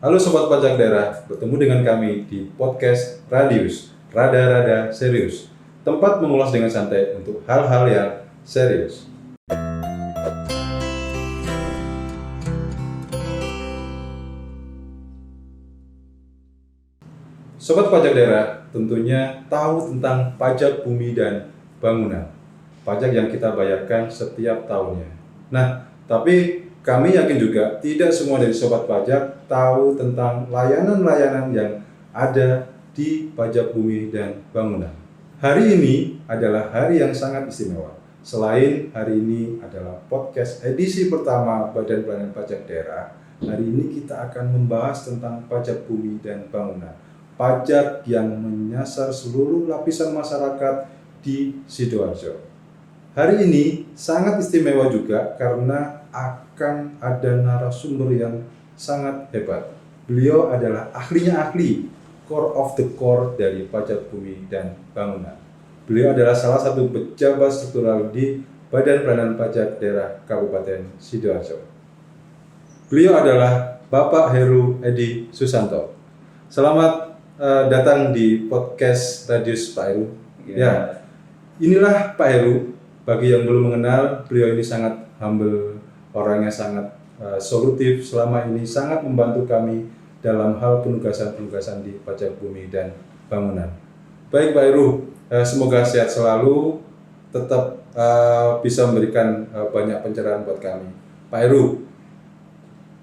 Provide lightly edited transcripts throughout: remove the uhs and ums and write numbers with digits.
Halo Sobat Pajak Daerah, bertemu dengan kami di podcast Radius, Rada-Rada Serius, tempat mengulas dengan santai untuk hal-hal yang serius. Sobat Pajak Daerah tentunya tahu tentang pajak bumi dan bangunan, pajak yang kita bayarkan setiap tahunnya. Nah, tapi kami yakin juga tidak semua dari Sobat Pajak tahu tentang layanan-layanan yang ada di pajak bumi dan bangunan. Hari ini adalah hari yang sangat istimewa. Selain hari ini adalah podcast edisi pertama Badan Pelayanan Pajak Daerah, hari ini kita akan membahas tentang pajak bumi dan bangunan. Pajak yang menyasar seluruh lapisan masyarakat di Sidoarjo. Hari ini sangat istimewa juga karena akan ada narasumber yang sangat hebat. Beliau adalah ahlinya ahli, core of the core dari pajak bumi dan bangunan. Beliau adalah salah satu pejabat struktural di Badan Pelayanan Pajak Daerah Kabupaten Sidoarjo. Beliau adalah Bapak Heru Edi Susanto. Selamat datang di podcast Radius Pak Heru. Ya, inilah Pak Heru. Bagi yang belum mengenal, beliau ini sangat humble, orangnya sangat solutif, selama ini sangat membantu kami dalam hal penugasan-penugasan di pajak bumi dan bangunan. Baik Pak Heru, semoga sehat selalu, tetap bisa memberikan banyak pencerahan buat kami. Pak Heru,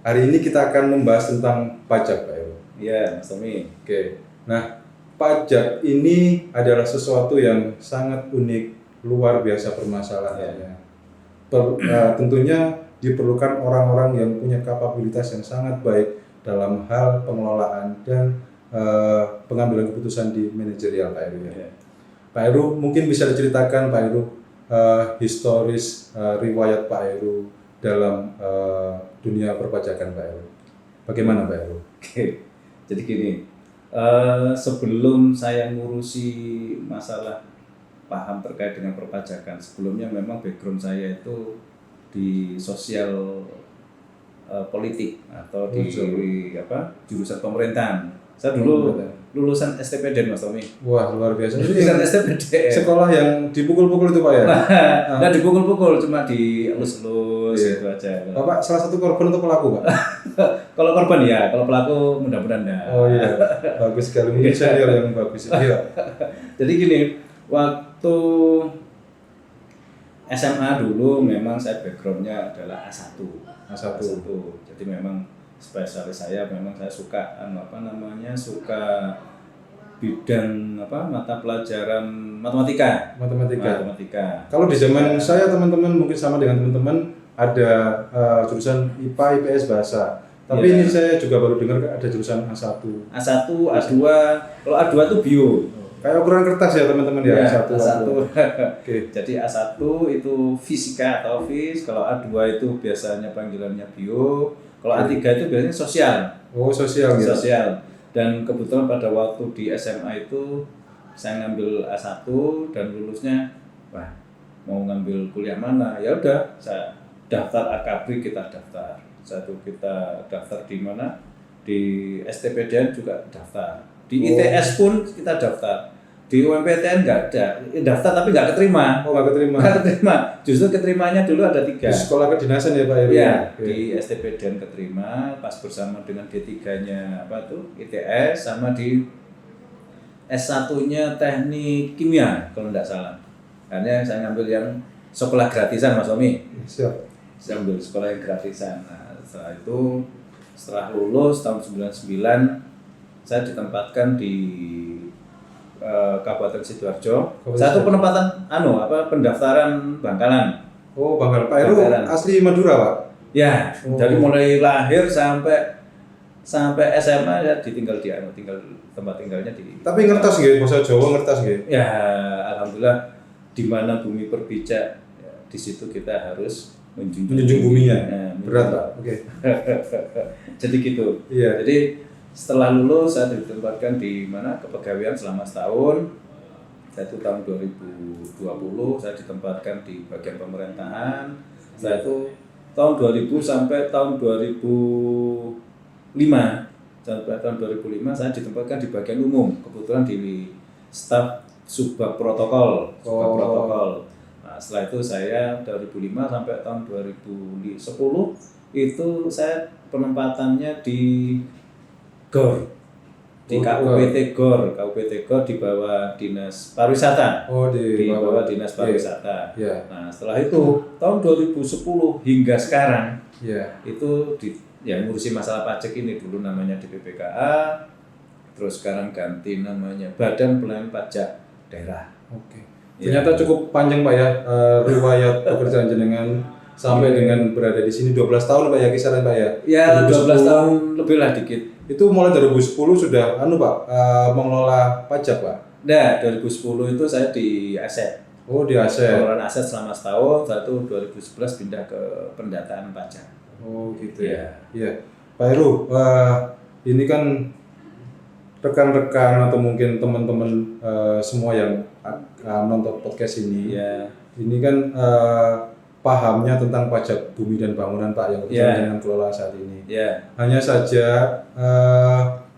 hari ini kita akan membahas tentang pajak Pak Heru. Iya, Mas Tommy. Oke, nah pajak ini adalah sesuatu yang sangat unik, luar biasa permasalahannya. Tentunya diperlukan orang-orang yang punya kapabilitas yang sangat baik dalam hal pengelolaan dan pengambilan keputusan di manajerial Pak Heru. Ya. Pak Heru, mungkin bisa diceritakan Pak Heru historis riwayat Pak Heru dalam dunia perpajakan Pak Heru. Bagaimana Pak Heru? Oke, jadi gini, sebelum saya ngurusi masalah paham terkait dengan perpajakan, sebelumnya memang background saya itu di sosial politik atau di jurusan pemerintahan. Saya dulu lulusan STPDN Mas Tommy. Wah, luar biasa. Lulusan STPDN. Sekolah yang dipukul-pukul itu Pak ya? Nah, dipukul-pukul, cuma dielus-elus gitu aja. Bapak salah satu korban atau pelaku Pak? Kalau korban ya, kalau pelaku mudah-mudahan enggak. Oh iya, bagus sekali. Mungkin senior yang bagus. Iya. Jadi gini, waktu SMA dulu memang saya backgroundnya adalah A1. Jadi memang spesialis saya memang saya suka suka bidang mata pelajaran matematika. Kalau di zaman saya teman-teman mungkin sama dengan teman-teman ada jurusan IPA, IPS, bahasa. Tapi ini saya juga baru dengar ada jurusan A1, A2. Kalau A2 itu bio. Kayak ukuran kertas ya teman-teman ya. A1. Oke. Jadi A1 itu fisika atau fis, kalau A2 itu biasanya panggilannya bio, kalau A3 itu biasanya sosial. Oh, sosial ya. Sosial. Dan kebetulan pada waktu di SMA itu saya ngambil A1 dan lulusnya mau ngambil kuliah mana? Ya udah, saya daftar Akabri, kita daftar. Kita daftar di mana? Di STPDN juga daftar. Di ITS pun kita daftar. Di UMPTN nggak ada, daftar tapi nggak keterima. Oh, nggak keterima. Justru keterimanya dulu ada 3. Di sekolah kedinasan ya Pak Heru? Iya, di STPDN keterima, pas bersama dengan D3-nya ITS, sama di S1-nya teknik kimia kalau nggak salah. Karena saya ngambil yang sekolah gratisan Mas Tommy. Siap. Saya ambil sekolah yang gratisan. Nah, setelah lulus tahun 99, saya ditempatkan di Kabupaten Sidoarjo. Satu penempatan pendaftaran Bangkalan. Oh, Bangkalan. Pak Heru asli Madura, Pak? Ya, dari mulai lahir sampai SMA ya tinggal tempat tinggalnya di. Tapi ngertos nggih bahasa Jawa ngertos nggih? Ya, alhamdulillah, di mana bumi berpijak, ya, di situ kita harus menjunjung buminya. Nah, berat, Pak. Oke. Jadi gitu. Iya. Jadi setelah lulus saya ditempatkan di kepegawaian selama setahun. Saya itu tahun 2020 saya ditempatkan di bagian pemerintahan. Saya itu tahun 2000 sampai tahun 2005 Sampai tahun 2005 saya ditempatkan di bagian umum, kebetulan di staf subbag protokol, Nah, setelah itu saya 2005 sampai tahun 2010 itu saya penempatannya di GOR, di KUPT GOR di bawah Dinas Pariwisata. Di bawah Dinas Pariwisata. Yeah. Nah, setelah itu tahun 2010 hingga sekarang itu ngurusi masalah pajak ini, dulu namanya DPPKA, terus sekarang ganti namanya Badan Pelayanan Pajak Daerah. Oke. Ternyata cukup panjang Pak ya, riwayat pekerjaan jenengan sampai dengan berada di sini 12 tahun Pak ya, kisaran Pak ya. Ya, 12 tahun lebih lah dikit. Itu mulai 2010 sudah Pak mengelola pajak Pak. Nah, 2010 itu saya di aset. Oh, di aset. Pengelolaan aset selama setahun, setelah itu 2011 pindah ke pendataan pajak. Oh, gitu ya. Iya. Pak Heru, ini kan rekan-rekan atau mungkin teman-teman semua yang menonton podcast ini, ini kan pahamnya tentang pajak bumi dan bangunan Pak yang dengan kelola saat ini. Hanya saja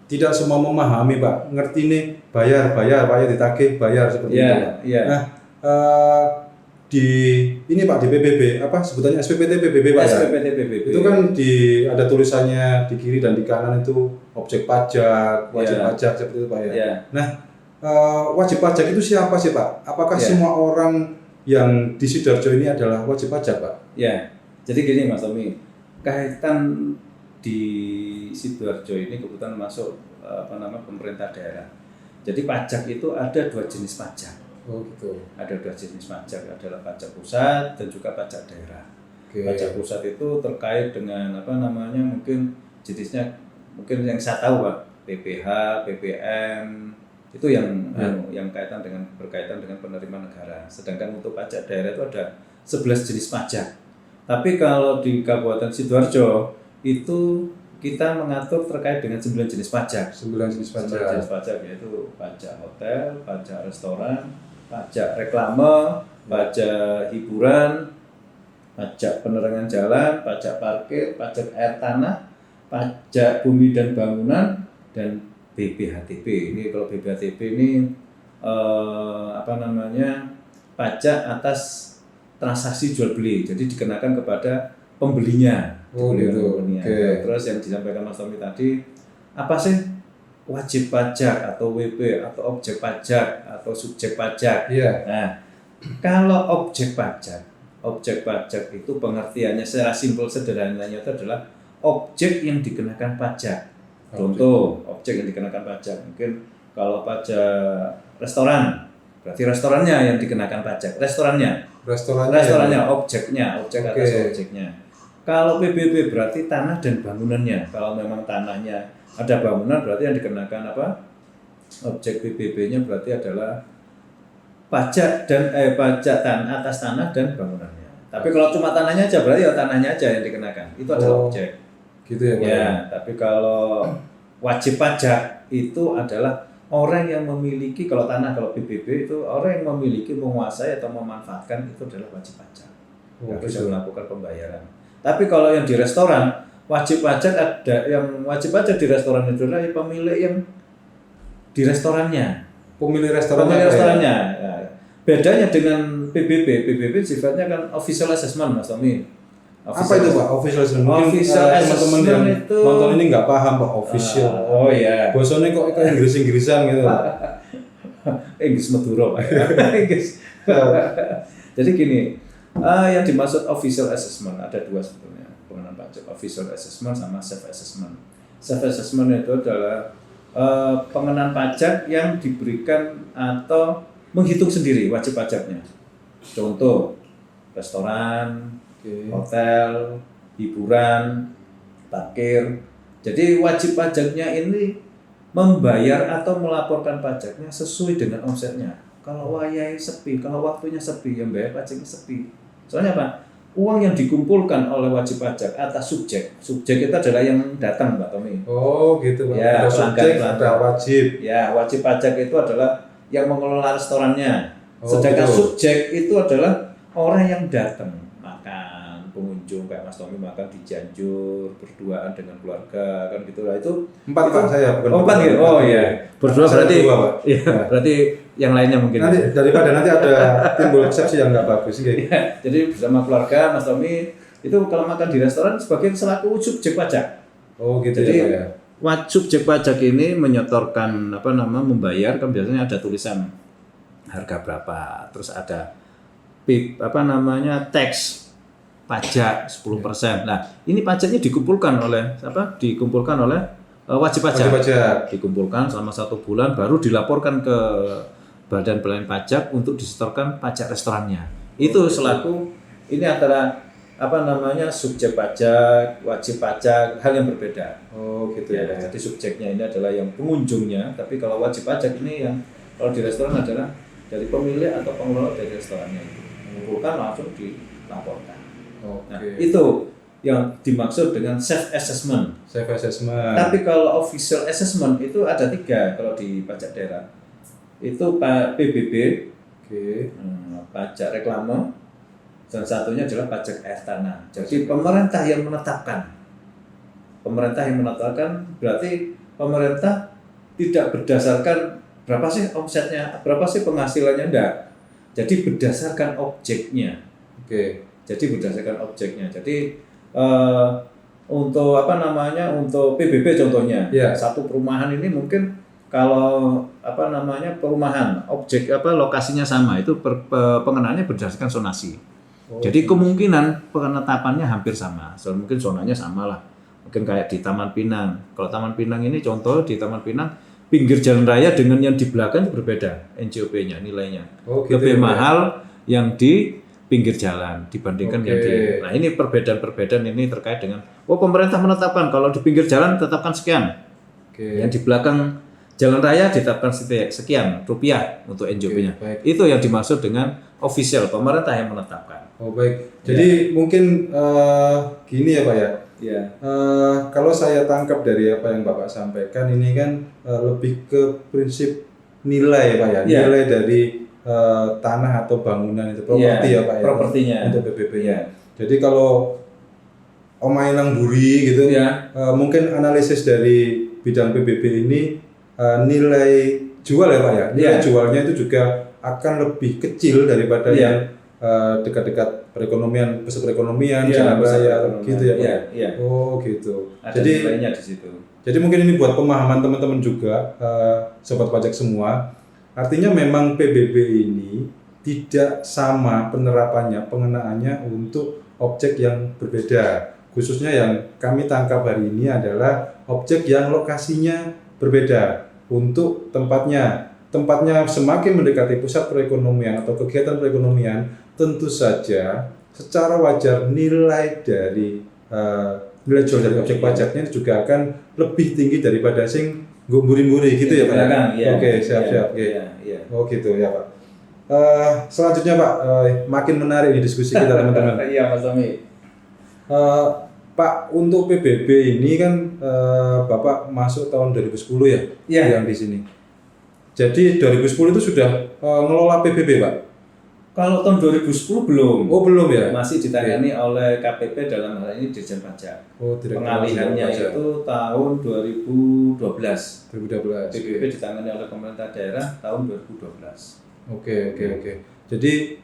tidak semua memahami Pak, ngerti nih bayar Pak ya, ditagih bayar seperti itu Pak. Nah, di ini Pak di PBB apa sebutannya SPPT PBB Pak SPPT PBB. Itu kan ada tulisannya di kiri dan di kanan itu objek pajak, wajib pajak seperti itu Pak ya. Nah, wajib pajak itu siapa sih Pak? Apakah semua orang yang di Sidoarjo ini adalah wajib pajak Pak? Ya, jadi gini Mas Tommy, kaitan di Sidoarjo ini kebetulan masuk pemerintah daerah. Jadi pajak itu ada 2 jenis pajak. Oh gitu. Ada 2 jenis pajak, adalah pajak pusat dan juga pajak daerah. Pajak pusat itu terkait dengan mungkin jenisnya mungkin yang saya tahu Pak, PPH, PPM itu yang berkaitan dengan penerimaan negara. Sedangkan untuk pajak daerah itu ada 11 jenis pajak. Tapi kalau di Kabupaten Sidoarjo itu kita mengatur terkait dengan 9 jenis pajak. 9 jenis pajak yaitu pajak hotel, pajak restoran, pajak reklame, pajak hiburan, pajak penerangan jalan, pajak parkir, pajak air tanah, pajak bumi dan bangunan, dan BPHTB. Ini kalau BPHTB ini pajak atas transaksi jual beli, jadi dikenakan kepada pembelinya. Terus yang disampaikan Mas Tommy tadi, apa sih wajib pajak atau WP atau objek pajak atau subjek pajak? Nah, kalau objek pajak itu pengertiannya secara simpel sederhananya itu adalah objek yang dikenakan pajak. Contoh, objek yang dikenakan pajak mungkin kalau pajak restoran, berarti restorannya yang dikenakan pajak. Restorannya, objeknya, atas objeknya. Kalau PBB berarti tanah dan bangunannya. Kalau memang tanahnya ada bangunan berarti yang dikenakan objek PBB-nya berarti adalah pajak atas tanah dan bangunannya. Tapi kalau cuma tanahnya aja berarti tanahnya aja yang dikenakan. Itu adalah objek. Gitu ya Pak. Ya, tapi kalau wajib pajak itu adalah orang yang memiliki, kalau tanah, kalau PBB itu orang yang memiliki, menguasai atau memanfaatkan, itu adalah wajib pajak. Harus melakukan pembayaran. Tapi kalau yang di restoran, wajib pajak ada yang wajib pajak di restoran itu adalah pemilik yang di restorannya. Pemilik restorannya. Ya. Bedanya dengan PBB sifatnya kan official assessment Mas Tommy. Apa itu Pak? Official assessment. Mungkin teman-teman yang itu nonton ini nggak paham Pak official. Bosone kok Inggris-Inggrisan gitu. Inggris Madura Pak. Inggris. Jadi gini, yang dimaksud official assessment ada 2 sebetulnya pengenaan pajak, official assessment sama self assessment. Self assessment itu adalah pengenaan pajak yang diberikan atau menghitung sendiri wajib pajaknya. Contoh, restoran, hotel, hiburan, parkir. Jadi wajib pajaknya ini membayar atau melaporkan pajaknya sesuai dengan omsetnya. Kalau wayai sepi, kalau waktunya sepi, yang bayar pajaknya sepi. Soalnya apa? Uang yang dikumpulkan oleh wajib pajak atas subjek itu adalah yang datang Pak Tommy. Oh gitu Pak. Ya, ada subjek, ada wajib. Ya, wajib pajak itu adalah yang mengelola restorannya. Sedangkan subjek itu adalah orang yang datang, makan, pengunjung. berkunjung kayak Mas Tommy makan di Cianjur berduaan dengan keluarga kan gitu lah itu 4 Pak saya bukan. Oh 4 gitu. Oh iya. Berdua Saya berarti. berdua, Pak. Iya, berarti yang lainnya mungkin. Nanti daripada nanti ada timbul persepsi yang nggak bagus gitu. Iya, jadi bersama keluarga Mas Tommy itu kalau makan di restoran sebagai selaku subjek pajak. Oh gitu Jadi ya Pak ya. subjek pajak ini menyetorkan membayar kan biasanya ada tulisan harga berapa, terus ada tax pajak 10%. Nah, ini pajaknya dikumpulkan oleh wajib pajak. Wajib pajak. Dikumpulkan selama 1 bulan baru dilaporkan ke Badan Pelayanan Pajak untuk disetorkan pajak restorannya. Itu selaku ini antara subjek pajak, wajib pajak, hal yang berbeda. Oh gitu Ya, ya. jadi subjeknya ini adalah yang pengunjungnya, tapi kalau wajib pajak ini yang kalau di restoran adalah dari pemilik atau pengelola dari restorannya itu. Mengumpulkan langsung dilaporkan. Nah, itu yang dimaksud dengan self assessment. Self assessment. Tapi kalau official assessment itu ada 3 kalau di pajak daerah. Itu PBB, pajak reklame, dan satunya adalah pajak air tanah. Jadi pemerintah yang menetapkan. Pemerintah yang menetapkan berarti pemerintah tidak berdasarkan berapa sih omsetnya, berapa sih penghasilannya, enggak. Jadi berdasarkan objeknya. Jadi berdasarkan objeknya. Jadi untuk untuk PBB contohnya, satu perumahan ini mungkin kalau perumahan objek lokasinya sama itu pengenaannya berdasarkan zonasi. Jadi kemungkinan penetapannya hampir sama. So, mungkin zonanya sama lah. Mungkin kayak di Taman Pinang. Kalau Taman Pinang ini contoh di Taman Pinang pinggir jalan raya dengan yang di belakang berbeda NJOP-nya nilainya. Lebih mahal yang di pinggir jalan dibandingkan yang di. Nah, ini perbedaan-perbedaan ini terkait dengan pemerintah menetapkan kalau di pinggir jalan tetapkan sekian. Yang di belakang jalan raya ditetapkan sekian rupiah untuk NJOP-nya. Itu yang dimaksud dengan official, pemerintah yang menetapkan. Oh baik. Jadi mungkin gini ya Pak ya. Kalau saya tangkap dari apa yang Bapak sampaikan ini kan lebih ke prinsip nilai ya Pak ya. Nilai dari tanah atau bangunan itu properti ya Pak ya. Propertinya untuk PBB-nya. Jadi kalau Omailang Buri gitu, mungkin analisis dari bidang PBB ini nilai jual ya Pak ya. Nilai jualnya itu juga akan lebih kecil daripada yang dekat-dekat perekonomian, pusat perekonomian, jalan raya gitu ya Pak. Oh gitu. Ada nilainya di situ. Jadi mungkin ini buat pemahaman teman-teman juga, sobat pajak semua. Artinya memang PBB ini tidak sama penerapannya, pengenaannya untuk objek yang berbeda. Khususnya yang kami tangkap hari ini adalah objek yang lokasinya berbeda. Untuk tempatnya semakin mendekati pusat perekonomian atau kegiatan perekonomian, tentu saja secara wajar nilai dari nilai jual dari objek pajaknya juga akan lebih tinggi daripada sing mburi-mburi gitu ya Pak. Oke, siap. Oh gitu ya Pak. Selanjutnya Pak, makin menarik di diskusi kita teman-teman. Iya Mas Tommy. Pak, untuk PBB ini kan Bapak masuk tahun 2010 ya, yang di sini. Jadi 2010 itu sudah ngelola PBB Pak? Kalau tahun 2010 belum. Oh belum ya? Masih ditangani oleh KPP dalam hal ini Dirjen Pajak. Oh, pengalihannya itu tahun 2012. 2012. PBB ditangani oleh pemerintah daerah tahun 2012. Oke. Jadi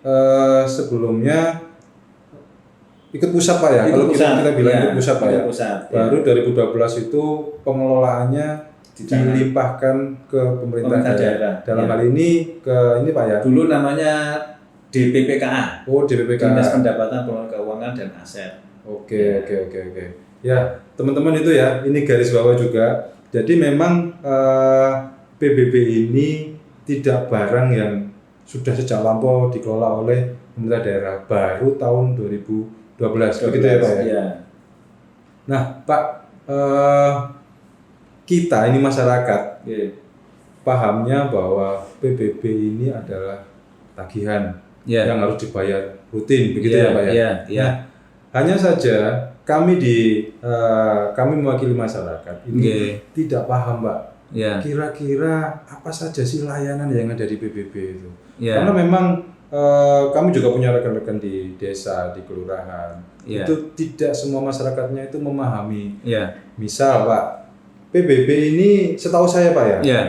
sebelumnya ikut pusat Pak ya? Kalau kita bilang ikut pusat Pak ya? Baru 2012 itu pengelolaannya dilimpahkan ke pemerintah daerah. Dalam hal ini ke ini Pak ya? Dulu namanya DPPKA. Oh, DPPKA. Dinas Pendapatan Pengelolaan Keuangan dan Aset. Oke. Ya, teman-teman itu ya, ini garis bawah juga. Jadi memang PBB ini tidak barang yang sudah sejak lampau dikelola oleh pemerintah daerah, baru tahun 2012. Begitu ya Pak ya? Nah Pak, kita ini masyarakat pahamnya bahwa PBB ini adalah tagihan yang harus dibayar rutin, begitu ya Pak ya? Nah, hanya saja kami mewakili masyarakat ini tidak paham Pak. Kira-kira apa saja sih layanan yang ada di PBB itu? Karena memang kami juga punya rekan-rekan di desa, di kelurahan. Iya. Itu tidak semua masyarakatnya itu memahami. Iya. Misal Pak, PBB ini setahu saya Pak ya, Iya.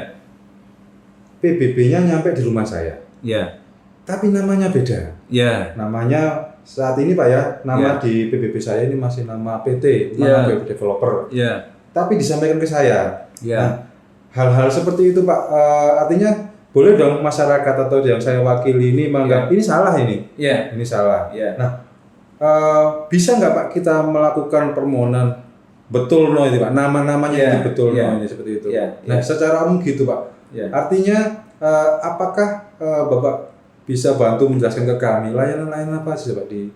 PBB-nya nyampe di rumah saya. Iya. Tapi namanya beda. Iya. Namanya saat ini Pak ya, nama di PBB saya ini masih nama PT, nama PBB developer. Iya. Tapi disampaikan ke saya. Iya. Nah, hal-hal seperti itu Pak, artinya boleh dong masyarakat atau yang saya wakili ini menganggap ini salah ini. Iya. Ini salah. Iya. Nah, bisa nggak Pak kita melakukan permohonan betul no itu Pak, nama-namanya Iya. itu betul Iya. no ini seperti itu. Iya. Nah, secara umum gitu Pak. Iya. Artinya apakah Bapak bisa bantu menjelaskan ke kami layanan-layanan apa sih Pak di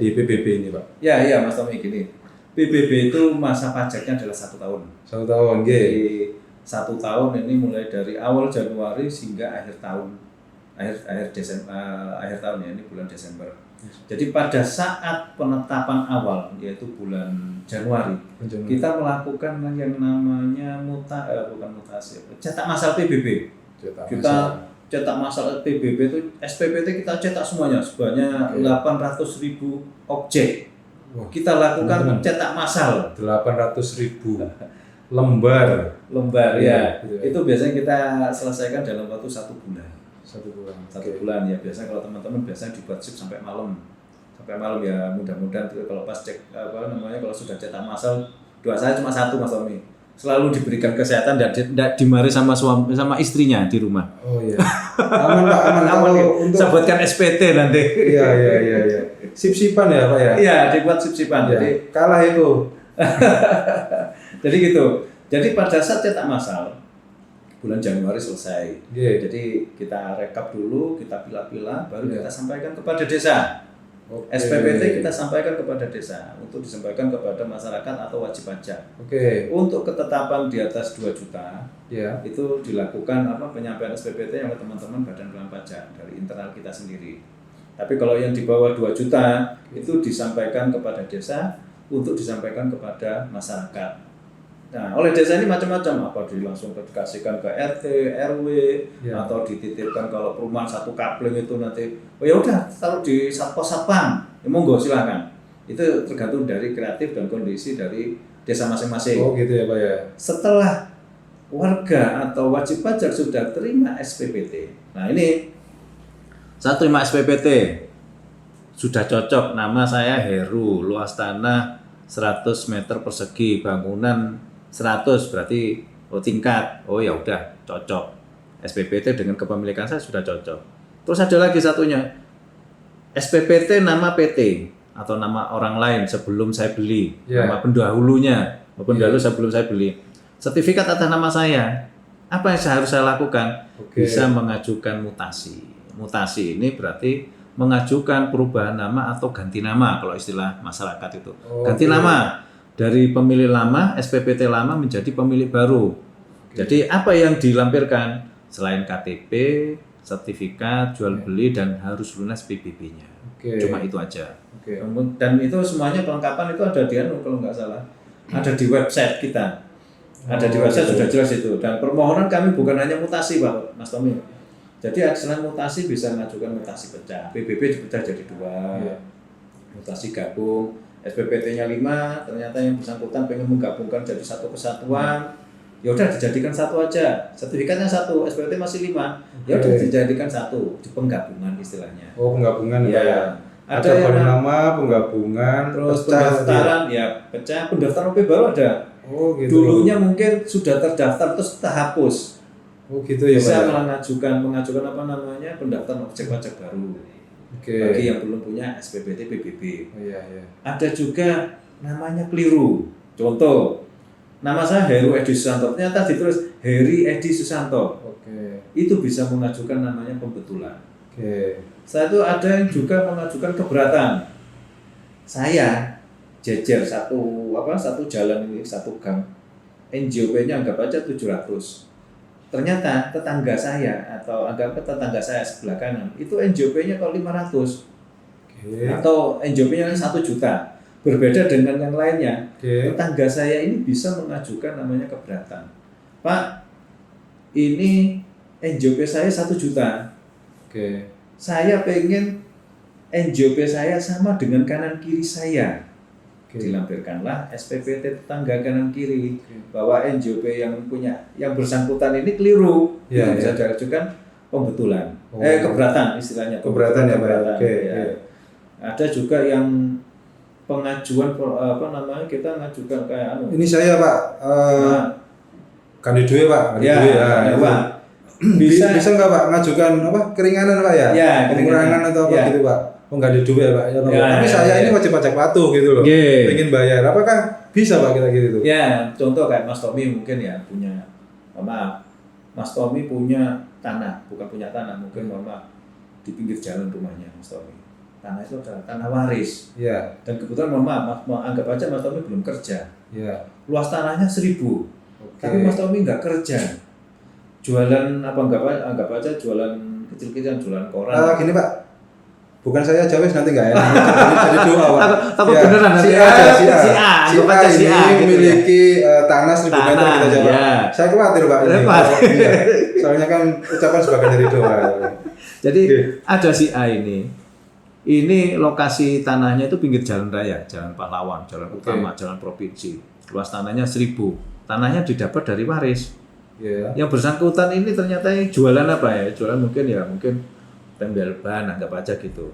di PBB ini Pak? Ya, iya Mas Tommy, gini. PBB itu masa pajaknya adalah 1 tahun. 1 tahun, Jadi 1 tahun ini mulai dari awal Januari hingga akhir tahun, akhir Desember, akhir tahun ya, ini bulan Desember. Jadi pada saat penetapan awal yaitu bulan Januari, kita melakukan yang namanya bukan mutasi, cetak masal PBB. Kita cetak masal PBB itu SPPT kita cetak semuanya sebanyak 800.000 objek. Wah, kita lakukan cetak massal 800.000 lembar ya. Gitu ya. Itu biasanya kita selesaikan dalam waktu 1 bulan. 1 bulan. 1 bulan ya, biasanya kalau teman-teman biasanya dibuat shift sampai malam ya. Mudah-mudahan kalau pas cek kalau sudah cetak massal, doa saya cuma 1 Mas Tommy, selalu diberikan kesehatan dan tidak dimarahi sama sama istrinya di rumah. Oh iya. Aman Pak, aman. Kalau untuk saya buatkan SPT nanti. Iya. Sip-sipan ya Pak ya? Iya, dibuat sip-sipan. Ya. Jadi kalah itu. jadi gitu. Jadi pada saat cetak massal bulan Januari selesai. Jadi kita rekap dulu, kita pilah-pilah, baru kita sampaikan kepada desa. SPPT kita sampaikan kepada desa untuk disampaikan kepada masyarakat atau wajib pajak. Untuk ketetapan di atas 2 juta, itu dilakukan penyampaian SPPT yang ke teman-teman Badan Pengelolaan Pajak dari internal kita sendiri. Tapi kalau yang di bawah 2 juta itu disampaikan kepada desa untuk disampaikan kepada masyarakat. Nah, oleh desa ini macam-macam, apa langsung dikasihkan ke RT, RW, atau dititipkan kalau perumahan 1 kapling itu nanti, ya udah taruh di satpam, ya monggo silakan. Itu tergantung dari kreatif dan kondisi dari desa masing-masing. Oh gitu ya Pak ya. Setelah warga atau wajib pajak sudah terima SPPT, nah ini saya terima SPPT, sudah cocok, nama saya Heru, luas tanah 100 meter persegi, bangunan 100 berarti tingkat. Oh ya udah cocok. SPPT dengan kepemilikan saya sudah cocok. Terus ada lagi satunya. SPPT nama PT atau nama orang lain sebelum saya beli, nama pendahulunya, pendahulu sebelum saya beli. Sertifikat atas nama saya. Apa yang harus saya lakukan? Bisa mengajukan mutasi. Mutasi ini berarti mengajukan perubahan nama atau ganti nama kalau istilah masyarakat itu. Ganti nama dari pemilik lama, SPPT lama menjadi pemilik baru. Jadi apa yang dilampirkan selain KTP, sertifikat jual beli dan harus lunas PBB-nya. Cuma itu aja. Dan itu semuanya kelengkapan itu ada di kalau nggak salah. Ada di website kita. Ada di website sudah jelas itu. Dan permohonan kami bukan hanya mutasi Pak Mas Tommy. Jadi selain mutasi bisa mengajukan mutasi pecah. PBB dipecah jadi 2. Mutasi gabung. SPPT-nya 5, ternyata yang bersangkutan pengen menggabungkan jadi 1 kesatuan. Ya udah dijadikan 1 aja. Sertifikatnya 1, SPPT masih 5. Ya udah dijadikan 1, di penggabungan istilahnya. Oh, penggabungan ya. Ada yang nama penggabungan, terus pendaftaran pecah, pendaftaran OP baru ada. Oh gitu. Dulunya mungkin sudah terdaftar terus terhapus. Oh gitu ya Pak. Bisa mengajukan pendaftaran objek pajak baru. Bagi yang belum punya SPPT PBB. Ada juga namanya keliru. Contoh, nama saya Heru Edi Susanto, ternyata ditulis Heri Edi Susanto. Itu bisa mengajukan namanya pembetulan. Saya itu ada yang juga mengajukan keberatan. Saya jejer satu jalan ini, 1 gang. NJOP-nya anggap aja 700. Ternyata tetangga saya atau tetangga saya sebelah kanan itu NJOP-nya kalau 500. Atau NJOP-nya 1 juta. Berbeda dengan yang lainnya. Tetangga saya ini bisa mengajukan namanya keberatan. Pak, ini NJOP saya 1 juta. saya pengen NJOP saya sama dengan kanan kiri saya. Dilampirkanlah SPPT tetangga kanan kiri bahwa NJOP yang bersangkutan ini keliru, yang bisa diajukan pembetulan, keberatan istilahnya. Keberatan ya, Pak. Ada juga yang pengajuan kita ngajukan kayak Ini saya Pak, kandidat Pak. Bisa nggak Pak ngajukan keringanan Pak ya? Pengurangan atau apa gitu Pak? Nggak ada duit Pak. Tapi saya ini wajib pajak patuh gitu loh. Pengen bayar. Apakah bisa Pak kita gitu? Ya, contoh kayak Mas Tommy mungkin ya punya, Mas Tommy punya tanah, bukan punya tanah, mungkin di pinggir jalan rumahnya Mas Tommy. Tanah itu adalah tanah waris. Ya. Dan kebetulan anggap aja Mas Tommy belum kerja. Ya. Luas tanahnya 1.000. Tapi Mas Tommy nggak kerja. Jualan anggap aja jualan kecil-kecilan, jualan koran. Gini Pak. Bukan saya jawab nanti nggak enak. Jadi doa Pak. Takut beneran nanti. Si A ini memiliki tanah 1.000 meter kita jawab. Ya. Saya khawatir Pak. Soalnya kan ucapan sebagian dari doa. Jadi ada si A ini. Ini lokasi tanahnya itu pinggir jalan raya, jalan pahlawan, jalan utama, jalan provinsi. Luas tanahnya 1.000. Tanahnya didapat dari waris. Yang bersangkutan ini ternyata jualan apa ya? Jualan mungkin tembel ban, anggap aja gitu.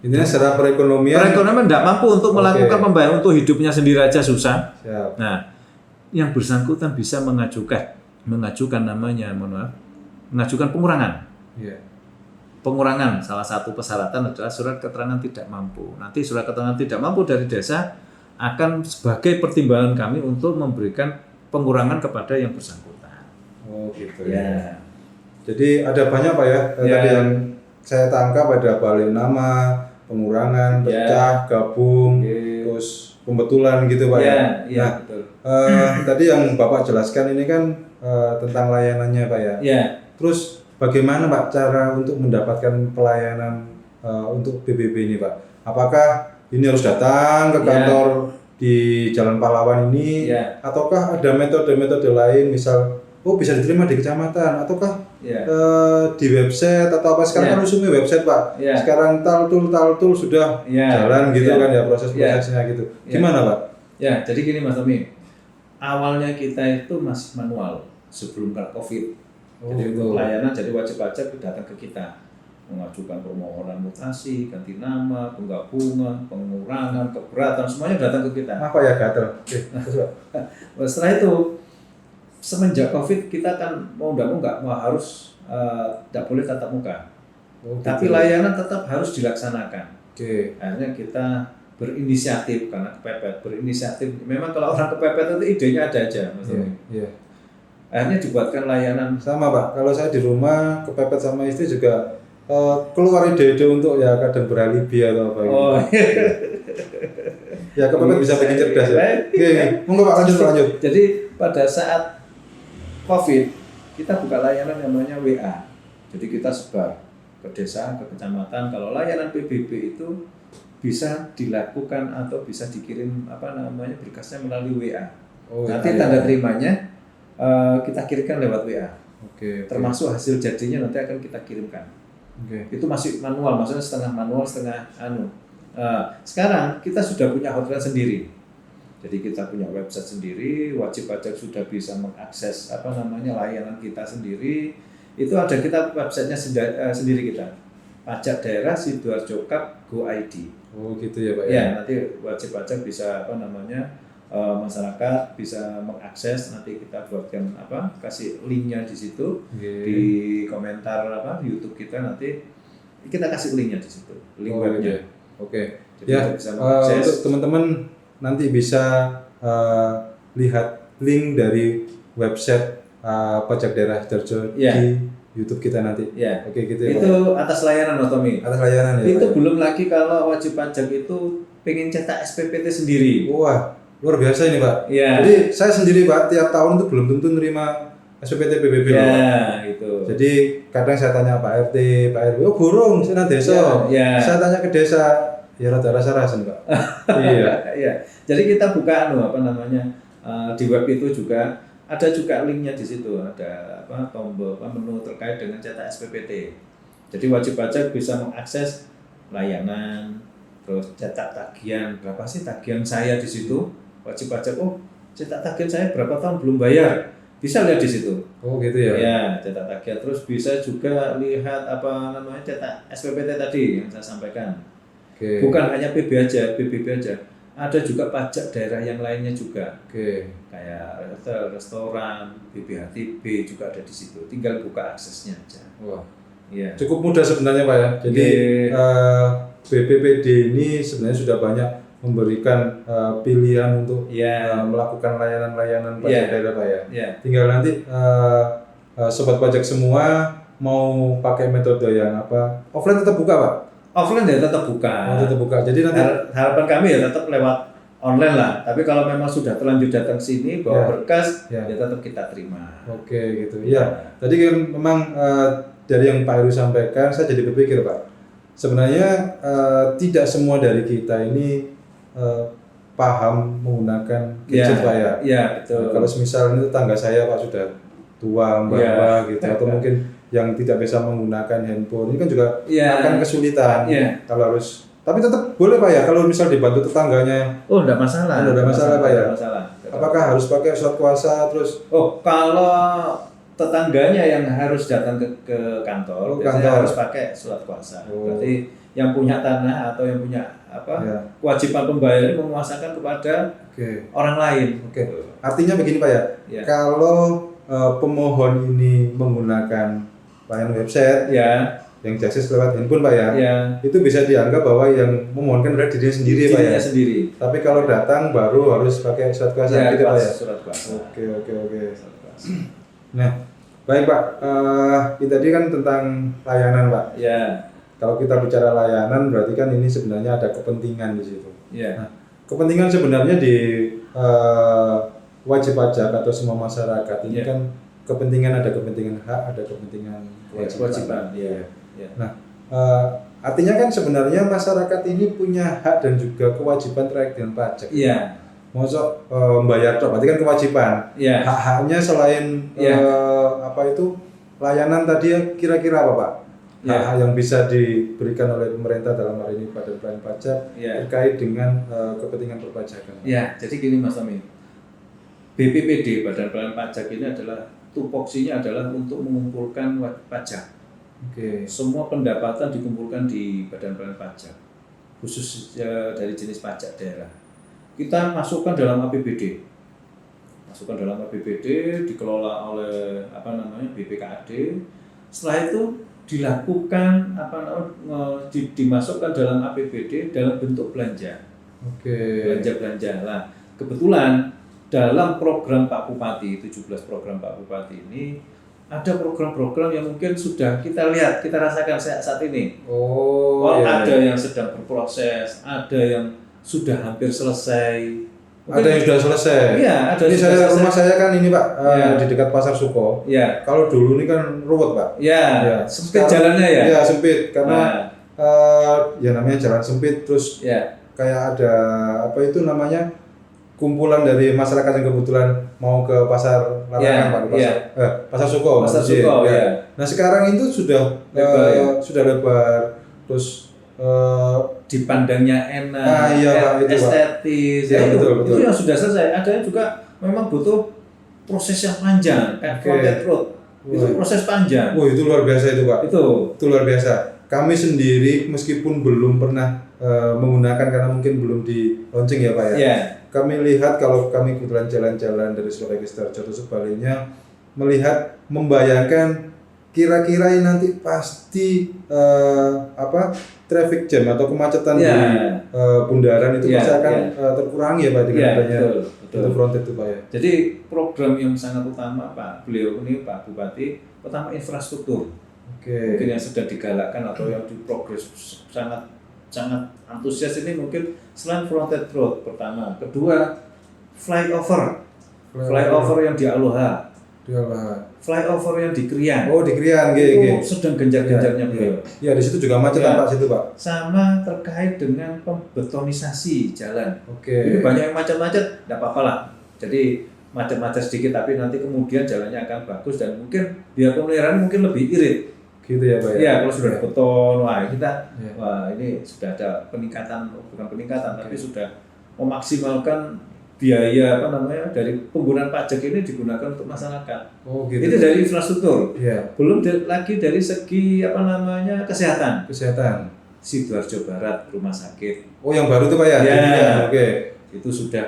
Intinya secara perekonomian tidak mampu untuk melakukan pembayaran untuk hidupnya sendiri aja susah. Siap. Nah, yang bersangkutan bisa mengajukan pengurangan. Pengurangan salah satu persyaratan adalah surat keterangan tidak mampu. Nanti surat keterangan tidak mampu dari desa akan sebagai pertimbangan kami untuk memberikan pengurangan kepada yang bersangkutan. Oh gitu ya. Jadi ada banyak Pak ya. Tadi yang saya tangkap ada balik nama, pengurangan, pecah, gabung, terus pembetulan gitu Pak ya. Betul. Tadi yang Bapak jelaskan ini kan tentang layanannya Pak ya. Terus bagaimana Pak cara untuk mendapatkan pelayanan untuk PBB ini Pak? Apakah ini harus datang ke kantor di Jalan Pahlawan ini, ataukah ada metode-metode lain, misal bisa diterima di kecamatan, ataukah di website atau apa? Sekarang kan usungnya website Pak. Sekarang taltul sudah jalan gitu kan ya proses-prosesnya gitu. Gimana Pak? Jadi gini Mas Tommy, awalnya kita itu masih manual sebelum COVID. Jadi untuk pelayanan jadi wajib pajak datang ke kita, mengajukan permohonan mutasi, ganti nama, penggabungan, pengurangan, keberatan, semuanya datang ke kita. Apa ya gatel? Setelah itu semenjak COVID kita kan mau nggak harus tidak boleh tatap muka, tapi layanan tetap harus dilaksanakan. Akhirnya kita berinisiatif karena kepepet, Memang kalau orang kepepet itu idenya ada aja, Mas. Akhirnya dibuatkan layanan. Sama Pak, kalau saya di rumah kepepet sama istri juga keluar ide-ide untuk kadang beralibi atau apa gitu. Kepepet bisa bikin cerdas ya. Monggo Pak lanjut. Jadi pada saat COVID kita buka layanan namanya WA. Jadi kita sebar ke desa, ke kecamatan. Kalau layanan PBB itu bisa dilakukan atau bisa dikirim berkasnya melalui WA. Nanti tanda terimanya kita kirimkan lewat WA. Termasuk hasil jadinya nanti akan kita kirimkan. Itu masih manual, maksudnya setengah manual, setengah sekarang kita sudah punya hotline sendiri. Jadi kita punya website sendiri, wajib pajak sudah bisa mengakses layanan kita sendiri. Itu ada kita websitenya sendiri kita. Pajak Daerah Sidoarjo Kap Go ID. Oh gitu ya Pak ya. Nanti wajib pajak bisa masyarakat bisa mengakses, nanti kita buatkan kasih linknya di situ di komentar YouTube kita, nanti kita kasih linknya di situ, link webnya. Jadi bisa mengakses. Untuk teman-teman nanti bisa lihat link dari website Pajak Daerah Sidoarjo di YouTube kita nanti. Gitu ya. Itu atas layanan Mas Tommy. Atas layanan ya. Itu belum lagi kalau wajib pajak itu pengen cetak SPPT sendiri. Wah, luar biasa ini Pak. Jadi saya sendiri Pak tiap tahun itu belum tentu nerima SPPT PBB loh. Gitu. Jadi kadang saya tanya Pak RT, Pak RW, burung saya desa. Saya tanya ke desa, rada rasa-rasan Pak. Jadi kita buka di web itu juga ada juga linknya di situ, ada tombol menu terkait dengan cetak SPPT. Jadi wajib pajak bisa mengakses layanan, terus cetak tagihan, berapa sih tagihan saya di situ? Wajib pajak, oh cetak tagihan saya berapa tahun belum bayar, bisa lihat di situ. Oh gitu ya. Ya, cetak tagihan. Terus bisa juga lihat apa namanya cetak SPPT tadi yang saya sampaikan. Oke. Bukan hanya PBB aja. Ada juga pajak daerah yang lainnya juga. Oke. Kayak hotel, restoran, BPHTB juga ada di situ. Tinggal buka aksesnya aja. Wah, Iya. cukup mudah sebenarnya Pak ya. Jadi BPPD ini sebenarnya sudah banyak memberikan pilihan untuk melakukan layanan-layanan pajak daerah Pak ya. Iya. Tinggal nanti sobat pajak semua mau pakai metode yang apa? Offline tetap buka Pak? Offline ya tetap buka. Oh, tetap buka. Jadi nanti harapan kami ya tetap lewat online lah. Tapi kalau memang sudah terlanjur datang sini bawa berkas, ya tetap kita terima. Oke gitu. Iya. Tadi kan memang dari yang Pak Heru sampaikan, saya jadi berpikir Pak. Sebenarnya tidak semua dari kita ini paham menggunakan gadget Pak ya. Iya betul. Kalau semisal ini tetangga saya Pak sudah tua, mbak gitu, atau mungkin yang tidak bisa menggunakan handphone, ini kan juga akan kesulitan kalau harus. Tapi tetap boleh Pak ya, kalau misal dibantu tetangganya. Oh, enggak masalah. Enggak ada masalah Pak ya. Masalah. Apakah harus pakai surat kuasa terus? Oh, kalau tetangganya yang harus datang ke kantor, biasanya harus pakai surat kuasa. Berarti yang punya tanah atau yang punya kewajiban pembayaran menguasakan kepada orang lain. Artinya begini Pak ya. Kalau pemohon ini menggunakan layanan website yang diakses lewat handphone Pak ya, itu bisa dianggap bahwa yang memohonkan adalah dirinya sendiri Pak ya. Tapi kalau datang baru harus pakai surat kuasa gitu Pak ya. Surat kuasa. Oke. Nah, baik Pak. Ini tadi kan tentang layanan Pak. Ya. Kalau kita bicara layanan berarti kan ini sebenarnya ada kepentingan di situ. Nah, kepentingan sebenarnya di wajib pajak atau semua masyarakat ini kan kepentingan, ada kepentingan hak, ada kepentingan kewajiban. Nah, artinya kan sebenarnya masyarakat ini punya hak dan juga kewajiban terkait dengan pajak. Maksud membayar berarti kan kewajiban. Hak-haknya selain layanan tadi kira-kira apa Pak? Hak-hak yang bisa diberikan oleh pemerintah dalam hal ini Badan Pelayanan Pajak terkait dengan kepentingan perpajakan. Jadi gini Mas Amin. BPPD Badan Pelayanan Pajak ini adalah tupoksinya adalah untuk mengumpulkan pajak. Semua pendapatan dikumpulkan di Badan Pelayanan Pajak, khusus dari jenis pajak daerah. Kita masukkan dalam APBD, dikelola oleh BPKAD. Setelah itu dilakukan dimasukkan dalam APBD dalam bentuk belanja. Belanja. Nah, kebetulan dalam program Pak Bupati, 17 program Pak Bupati ini ada program-program yang mungkin sudah kita lihat, kita rasakan saat ini. Ada yang sedang berproses, ada yang sudah hampir selesai. Ada yang sudah selesai. Ada. Ini rumah saya kan ini Pak, di dekat Pasar Suko. Kalau dulu ini kan ruwet Pak. Sempit jalannya ya. Sempit karena namanya jalan sempit terus kayak ada kumpulan dari masyarakat yang kebetulan mau ke pasar larangan Pak, Pasar Suko. Nah sekarang itu sudah lebar, terus dipandangnya enak, estetis. Itu yang sudah selesai. Ada yang juga memang butuh proses yang panjang, kayak fronted road. Itu proses panjang. Itu luar biasa itu Pak. Itu luar biasa. Kami sendiri meskipun belum pernah menggunakan karena mungkin belum di launching ya Pak ya. Kami lihat kalau kami kebetulan jalan-jalan dari Surabaya ke Sidoarjo atau sebaliknya, membayangkan kira-kira ini nanti pasti traffic jam atau kemacetan di bundaran itu pasti akan terkurangi ya Pak dengan adanya itu fronted itu Pak ya. Jadi program yang sangat utama Pak beliau ini Pak Bupati, pertama infrastruktur. Mungkin yang sedang digalakkan atau yang di progres sangat antusias ini mungkin selain fronted road pertama, kedua flyover yang di Aloha, flyover yang di Krian. Di Krian, itu sedang gencar-gencarnya beliau. Di situ juga macet Pak situ Pak. Sama terkait dengan pembetonisasi jalan. Ini banyak yang macet-macet, tidak apa-apa lah. Jadi macet-macet sedikit tapi nanti kemudian jalannya akan bagus dan mungkin biar pemeliharaan mungkin lebih irit. Gitu ya Pak ya? Iya, kalau sudah ada beton, wah kita, Iya. wah ini sudah ada peningkatan, bukan peningkatan, tapi sudah memaksimalkan biaya apa namanya dari penggunaan pajak ini digunakan untuk masyarakat. Oh gitu. Itu dari infrastruktur, Iya. belum lagi dari segi apa namanya kesehatan. Kesehatan. Sidoarjo Barat rumah sakit, Oh yang baru itu Pak ya? Ya. Ininya, Oke. itu sudah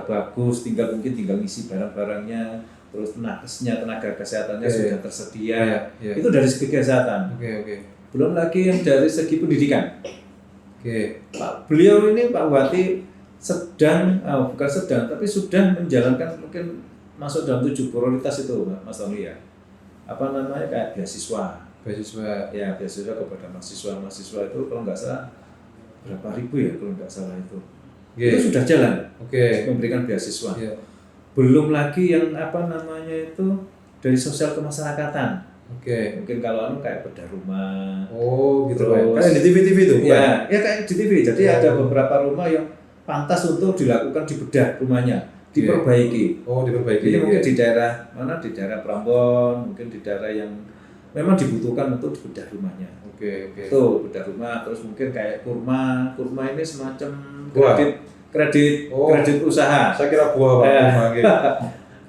bagus, tinggal ngisi barang-barangnya, terus tenaga kesehatannya Oke. sudah tersedia. Iya, iya. Itu dari segi kesehatan. Oke. Belum lagi yang dari segi pendidikan. Oke. Beliau ini Pak Bupati bukan sedang, tapi sudah menjalankan mungkin masuk dalam 7 prioritas itu Mas Tommy ya. Apa namanya kayak beasiswa. Beasiswa. Ya beasiswa kepada mahasiswa itu kalau nggak salah berapa ribu ya kalau nggak salah itu. Oke. Itu sudah jalan Oke. memberikan beasiswa. Iya. Belum lagi yang apa namanya itu dari sosial kemasyarakatan. Oke. Mungkin kalau kayak bedah rumah. Oh gitu Pak. Terus- Kayak di TV tuh bukan? Ya kayak di TV. Jadi ada beberapa rumah yang pantas untuk dilakukan dibedah rumahnya, diperbaiki. Oh diperbaiki. Ini mungkin Iya. di daerah mana? Di daerah Prambon, mungkin di daerah yang memang dibutuhkan untuk dibedah rumahnya. Oke. Itu bedah rumah, terus mungkin kayak kurma ini semacam Buah. kredit Oh. usaha. Saya kira buah Pak. Ya. Rumah, gitu.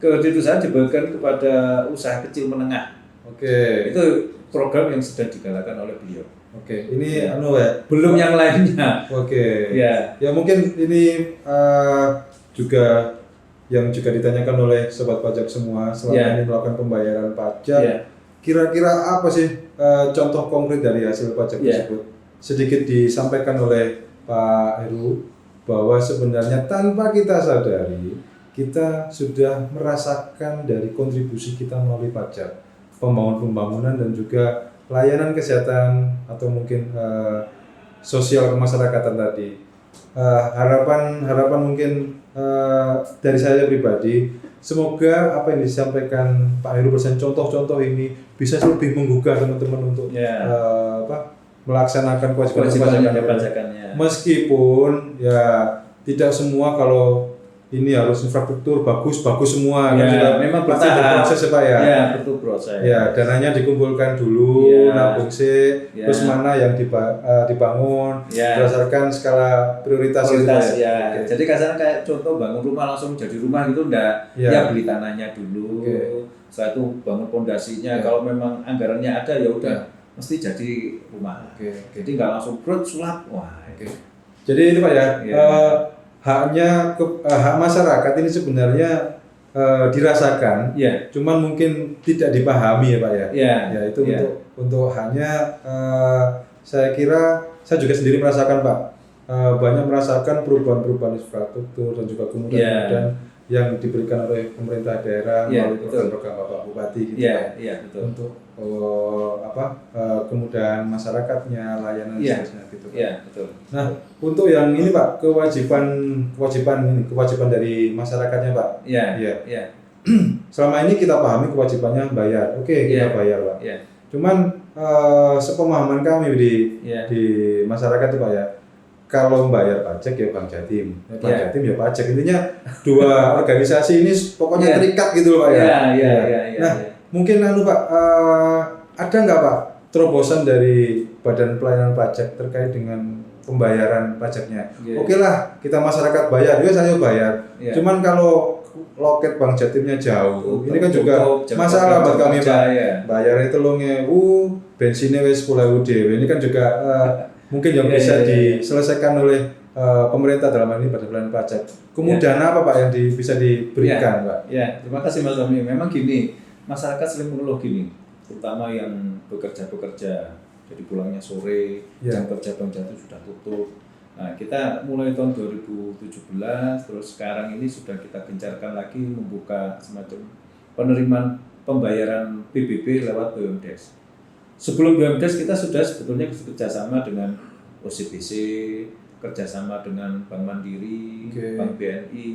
Kredit usaha diberikan kepada usaha kecil menengah. Oke. Itu program yang sedang digalakan oleh beliau. Oke. Ini Ya. anu ya. Belum yang lainnya. Oke. Ya. Ya mungkin ini juga yang juga ditanyakan oleh sobat pajak semua selama Ya. ini melakukan pembayaran pajak. Ya. Kira-kira apa sih contoh konkret dari hasil pajak Ya. tersebut? Sedikit disampaikan oleh Pak Heru bahwa sebenarnya tanpa kita sadari kita sudah merasakan dari kontribusi kita melalui pajak, pembangunan dan juga layanan kesehatan atau mungkin sosial kemasyarakatan tadi. Harapan mungkin dari saya pribadi, semoga apa yang disampaikan Pak Heru bersama contoh-contoh ini bisa lebih menggugah teman-teman untuk Ya. melaksanakan kewajiban Kewajiban pajakannya. pajakannya. Meskipun ya tidak semua kalau ini harus infrastruktur bagus semua Ya, kan juga memang pasti bertahap. berproses ya Pak ya. Ya, betul proses. Ya, dananya dikumpulkan dulu, Ya. nabung sih, Ya. terus mana yang dibangun Ya. berdasarkan skala prioritas gitu Prioritas ya. Oke. Jadi kasarnya kayak contoh bangun rumah langsung jadi rumah gitu enggak. Ya. Ya beli tanahnya dulu. Oke. Setelah itu bangun pondasinya. Ya. Kalau memang anggarannya ada ya udah Ya. mesti jadi rumah. Oke. Jadi nggak langsung brut sulap. Wah. Oke. Jadi itu Pak ya, Ya. hak masyarakat ini sebenarnya dirasakan, Iya. cuman mungkin tidak dipahami ya Pak ya. Iya. Ya itu Iya. untuk hanya saya kira saya juga sendiri merasakan Pak, banyak merasakan perubahan infrastruktur dan juga kemudahan yang diberikan oleh pemerintah daerah Iya, melalui program Bapak Bupati gitu Iya, Pak. iya betul. Untuk kemudahan masyarakatnya, layanan Iya. seterusnya gitu Pak. Iya, betul. Nah, untuk yang ini Pak, kewajiban dari masyarakatnya Pak. Iya. Iya. Iya. Selama ini kita pahami kewajibannya bayar. Oke, kita Iya. bayar Pak. Iya. Cuman sepemahaman kami di Iya. masyarakat itu Pak ya, kalau membayar pajak ya Bank Jatim, Bank Iya. Jatim ya pajak. Intinya dua organisasi ini pokoknya Iya. terikat gitu loh Pak ya. Iya, iya, Ya. iya, iya. Nah, mungkin Pak, ada nggak Pak terobosan dari Badan Pelayanan Pajak terkait dengan pembayaran pajaknya? Iya. Oke lah, kita masyarakat bayar, juga saya bayar. Iya. Cuman kalau loket Bank Jatimnya jauh, ini kan juga Tutup, masalah buat kami Pak. Ya. Bayarnya 3.000, bensinnya wis 10.000 dhewe. Ini kan juga mungkin yang Iya, bisa iya, iya. diselesaikan oleh pemerintah dalam hal ini Badan Pelayanan Pajak. Kemudahan apa Pak yang bisa diberikan Pak? Ya, terima kasih Mas Tommy. Memang gini, masyarakat sering mengeluh gini, terutama yang bekerja, jadi pulangnya sore, Ya. jam kerja Bank Jatim sudah tutup. Nah, kita mulai tahun 2017, terus sekarang ini sudah kita gencarkan lagi membuka semacam penerimaan pembayaran PBB lewat BUMDes. Sebelum BUMDes kita sudah sebetulnya kerjasama dengan OCBC, kerjasama dengan Bank Mandiri, Oke. Bank BNI,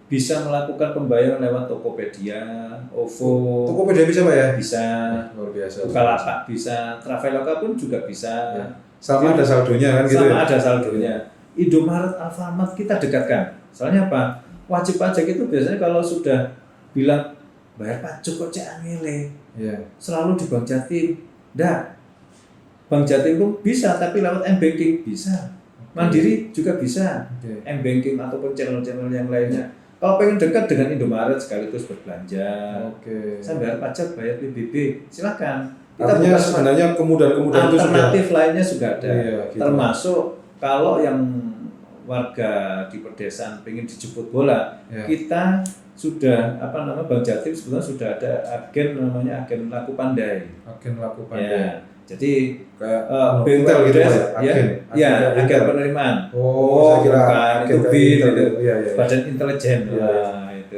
bisa melakukan pembayaran lewat Tokopedia, OVO, Tokopedia bisa Pak ya? bisa, Luar biasa. Bukalapak bisa, Traveloka pun juga bisa. Ya. Sama ada saldonya kan gitu. Sama ya? ada saldonya. Indomaret, Alfamart kita dekatkan. Soalnya apa? Wajib pajak itu biasanya kalau sudah bilang bayar pajak kok cek angele, Iya. selalu di Bank Jatim Enggak. Bank Jatim pun bisa, tapi lewat M-Banking bisa. Mandiri juga bisa. Oke. M-Banking ataupun channel-channel yang lainnya. Kalau pengen dekat dengan Indomaret sekaligus berbelanja, Oke. saya bayar pajak, bayar PBB, silakan. Artinya buka sebenarnya kemudahan-kemudahan itu sudah alternatif lainnya sudah ada. Iya, gitu. Termasuk kalau yang warga di pedesaan pengen dijemput bola, Ya. kita sudah Bank Jatim sebetulnya sudah ada agen namanya agen laku pandai. agen laku Ya, pandai. jadi Kayak BUMDes, Intel gitu Pak ya? ya, Agen. ya, Agen agen Intel. penerimaan. Oh, saya kira bukan, agen itu kayak BIN, Intel. itu Iya, iya. Badan Intelijen. Iya, Wah, itu.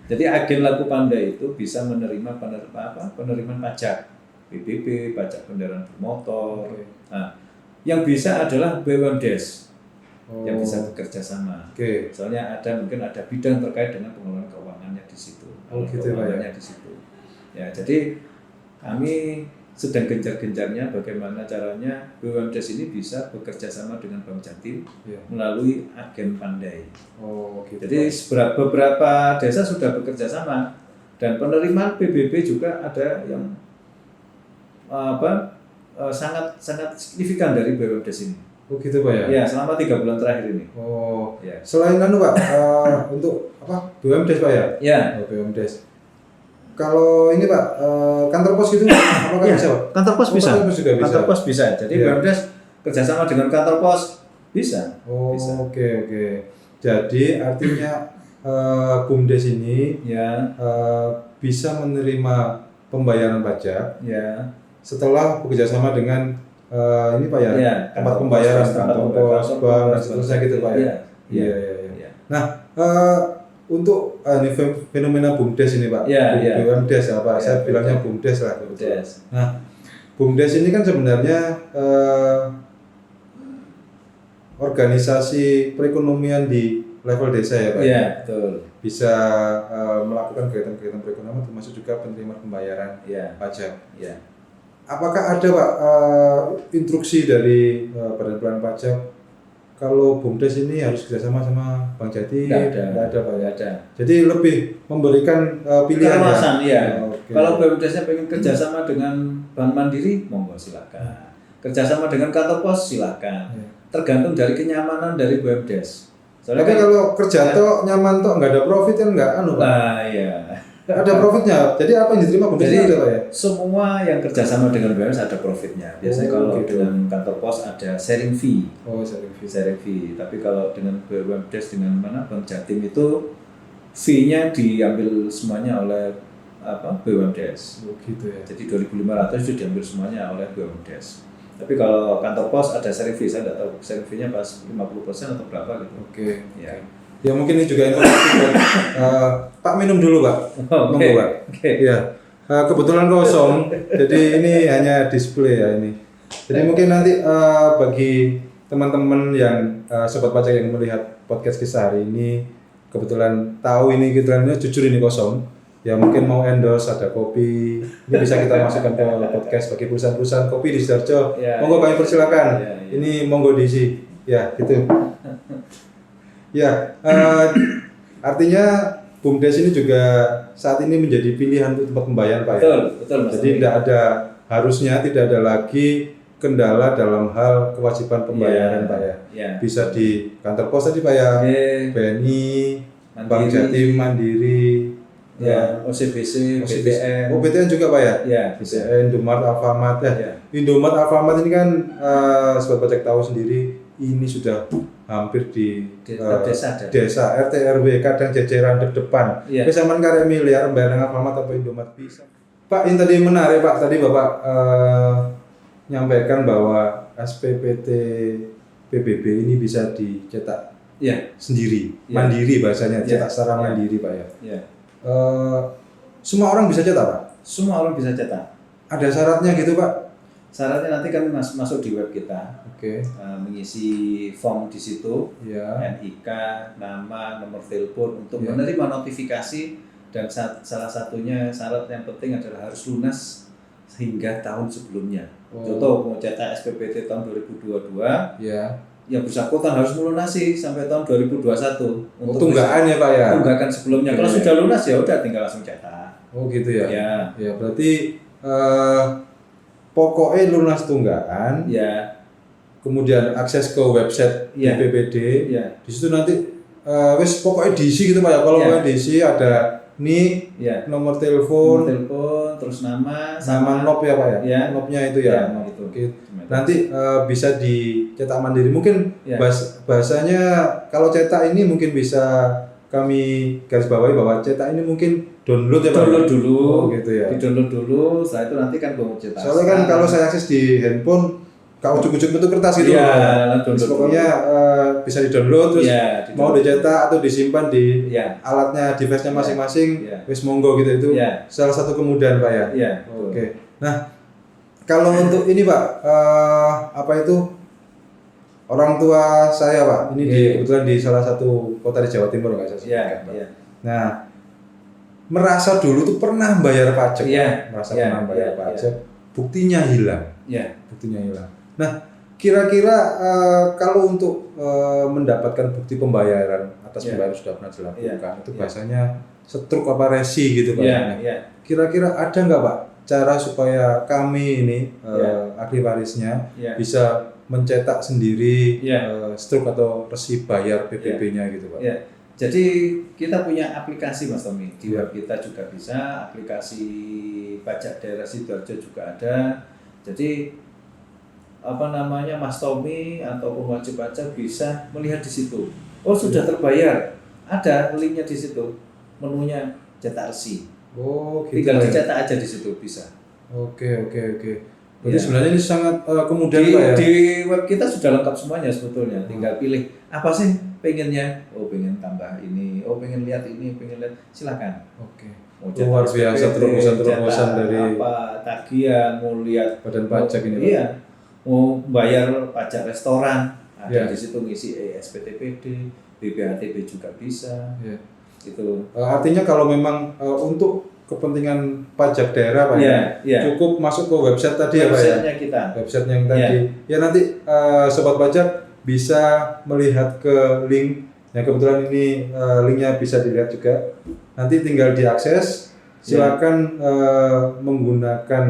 Jadi agen laku pandai itu bisa menerima penerimaan pajak, PBB, pajak kendaraan bermotor. Oke. Nah, yang bisa adalah BUMDes Oh. yang bisa bekerja sama. Oke. Soalnya mungkin ada bidang terkait dengan pengelolaan keuangannya di situ. Oh, gitu ya, Pak, ya? Keuangannya di situ. Ya, jadi kami sedang gencar-gencarnya bagaimana caranya BUMDes ini bisa bekerja sama dengan Bank Jatim Iya. melalui agen pandai. Oh, gitu. Jadi beberapa desa sudah bekerja sama dan penerimaan PBB juga ada yang sangat signifikan dari BUMDes ini. Oh, gitu Pak ya? Ya, selama 3 bulan terakhir ini. Oh. Ya. Selain Pak, untuk BUMDes Pak ya? Ya. Oh, BUMDes. Kalau ini Pak, kantor pos gitu apakah Ya, bisa Pak? kantor pos Oh, bisa. kantor pos juga bisa. Kantor pos bisa. Jadi Ya. BUMDes kerjasama dengan kantor pos bisa. Oh, Bisa. oke. Jadi artinya BUMDes ini Ya, bisa menerima pembayaran pajak ya. setelah bekerjasama dengan ini Pak ya, Ya, tempat kantor pembayaran, pos, kantor pos, bank, dan seterusnya gitu Pak ya. Iya. Iya. Iya. Nah, untuk ini fenomena BUMDes ini Pak, Iya. BUMDes ya Pak, Iya, saya bilangnya betul. BUMDes lah. kebetulan. BUMDes. Nah, BUMDes ini kan sebenarnya organisasi perekonomian di level desa ya Pak. Iya, betul. Bisa melakukan kegiatan-kegiatan perekonomian termasuk juga penerimaan pembayaran Iya. pajak. Iya. Apakah ada Pak instruksi dari Badan Pelayanan Pajak kalau BUMDes ini harus kerjasama sama Bank Jatim? Nggak ada Pak ya. Nggak ada. Jadi lebih memberikan pilihan Keleluasan, ya. iya. Oke. Kalau BUMDes-nya pengen kerjasama dengan Bank Mandiri, monggo silakan. Kerjasama dengan kantor pos, silakan. Iya. Tergantung dari kenyamanan dari BUMDes. Soalnya Tapi kan- kalau kerja toh nyaman toh nggak ada profit kan nggak Pak. Nah, iya. Ada profitnya. Jadi apa yang diterima BUMDes Jadi ada Pak ya? semua yang kerjasama dengan BUMDes ada profitnya. Biasanya Oh, kalau gitu. dengan kantor pos ada sharing fee. Oh, sharing fee. Sharing fee. Tapi kalau dengan BUMDes dengan Bank Jatim itu fee-nya diambil semuanya oleh BUMDes. Oh, gitu ya. Jadi 2.500 itu diambil semuanya oleh BUMDes. Tapi kalau kantor pos ada sharing fee, saya tidak tahu sharing fee-nya pas 50% atau berapa gitu. Oke. Ya. Ya mungkin ini juga informasi buat Pak minum dulu Pak. Monggo Pak. Oke. Iya. Kebetulan kosong, jadi ini hanya display ya ini. Jadi mungkin nanti bagi teman-teman yang sobat pajak yang melihat podcast kisah hari ini, kebetulan tahu ini kebetulannya jujur ini kosong. Ya mungkin mau endorse ada kopi, ini bisa kita masukkan ke podcast bagi perusahaan-perusahaan kopi di Sidoarjo. Ya, Monggo kami persilakan. Ya. Ini monggo diisi. Ya gitu. Ya, artinya BUMDes ini juga saat ini menjadi pilihan untuk tempat pembayaran Pak ya. Betul Mas. Jadi harusnya tidak ada lagi kendala dalam hal kewajiban pembayaran Iya. Pak ya. Ya. Bisa di kantor pos tadi Pak ya, Oke. BNI, Mandiri. Bank Jatim, Mandiri, Ya, OCBC, BTN. Oh BTN juga Pak ya? Ya, bisa. BTN, Indomaret, Alfamart ya. Ya. Indomaret, Alfamart ini kan sobat pajak tahu sendiri ini sudah hampir di desa RT RW kadang jajaran depan. Iya. Bisa sampean karek miliar barang Alfamart atau Indomaret bisa. Pak, ini tadi menarik Pak, tadi Bapak nyampaikan bahwa SPPT PBB ini bisa dicetak Ya. sendiri, Ya. mandiri bahasanya, Ya. cetak secara Ya. mandiri Pak ya. Ya. Semua orang bisa cetak Pak? Semua orang bisa cetak. Ada syaratnya gitu Pak? Syaratnya nanti kami masuk di web kita, Oke. mengisi form di situ, Ya. NIK, nama, nomor telepon untuk Ya. menerima notifikasi dan salah satunya syarat yang penting adalah harus lunas hingga tahun sebelumnya. Oh. Contoh mau cetak SPPT tahun 2022, Ya. yang bersangkutan harus melunasi sampai tahun 2021 untuk Tunggakan ya Pak ya? tunggakan sebelumnya. Kalau Ya. sudah lunas ya udah tinggal langsung cetak. Oh gitu ya? Ya. Ya berarti pokoknya lunas tunggakan, Ya, kemudian akses ke website Iya. BPPD, ya, di situ nanti wis pokoknya diisi gitu Pak ya. Kalau Iya. pokoknya diisi ada nik, ya. nomor Nomor telepon, telepon, terus nama, nama NOP ya Pak ya. Ya. NOP-nya itu ya. Ya, gitu. Oke. Nanti bisa dicetak mandiri. Mungkin Ya. bahasanya kalau cetak ini mungkin bisa kami garis bawahi bahwa cetak ini mungkin download ya Pak. Download dulu, Oh gitu ya. di-download dulu, setelah itu nanti kan gue cetak. Soalnya kan kalau saya akses di handphone, kalau ujuk-ujuk itu kertas gitu. Iya, Pak. download Terus pokoknya bisa di-download terus Iya, mau dicetak atau disimpan di Iya. alatnya, device-nya masing-masing, Iya. wis monggo gitu itu. Iya. Salah satu kemudahan Pak ya. Iya. Oke. Nah, kalau untuk ini Pak, apa itu orang tua saya Pak, ini kebetulan di salah satu kota di Jawa Timur nggak saya Iya, sebutkan, Pak. iya. Nah, merasa dulu tuh pernah bayar pajak, Iya, Pak. Merasa iya, pernah bayar iya, pajak, buktinya hilang, Iya. buktinya hilang. Nah, kira-kira kalau untuk mendapatkan bukti pembayaran atas Iya. pembayaran sudah pernah dilakukan, itu Iya. bahasanya setruk apa resi gitu Pak. Iya, Nah, iya. kira-kira ada nggak Pak cara supaya kami ini Iya. ahli warisnya Iya. bisa mencetak sendiri Iya. struk atau resi bayar PPB-nya gitu Pak? Iya. Jadi kita punya aplikasi Mas Tommy, di Iya. web kita juga bisa, aplikasi pajak daerah Sidoarjo juga ada. Jadi apa namanya Mas Tommy ataupun wajib pajak bisa melihat di situ. Oh sudah terbayar, ada linknya di situ, menunya cetak resi. Oh gitu. Tinggal Pak, ya? dicetak aja di situ bisa. Oke. Berarti Iya. sebenarnya ini sangat kemudahan Di, Pak ya? di web kita sudah lengkap semuanya sebetulnya, tinggal pilih apa sih pengennya. Oh pengen tambah ini, oh pengen lihat ini, pengen lihat, silakan. Oke. Mau Luar biasa SPT, terobosan-terobosan cetak dari apa tagihan, mau lihat Badan Pajak ini Pak. Iya, mau bayar pajak restoran ada Iya. di situ ngisi SPTPD, BPHTB juga bisa. Iya. Itu. Artinya kalau memang untuk kepentingan pajak daerah Pak Iya, iya. cukup masuk ke website tadi ya Pak ya? Websitenya kita. Website yang tadi. Ya nanti sobat pajak bisa melihat ke link yang kebetulan ini linknya bisa dilihat juga. Nanti tinggal diakses. Silakan menggunakan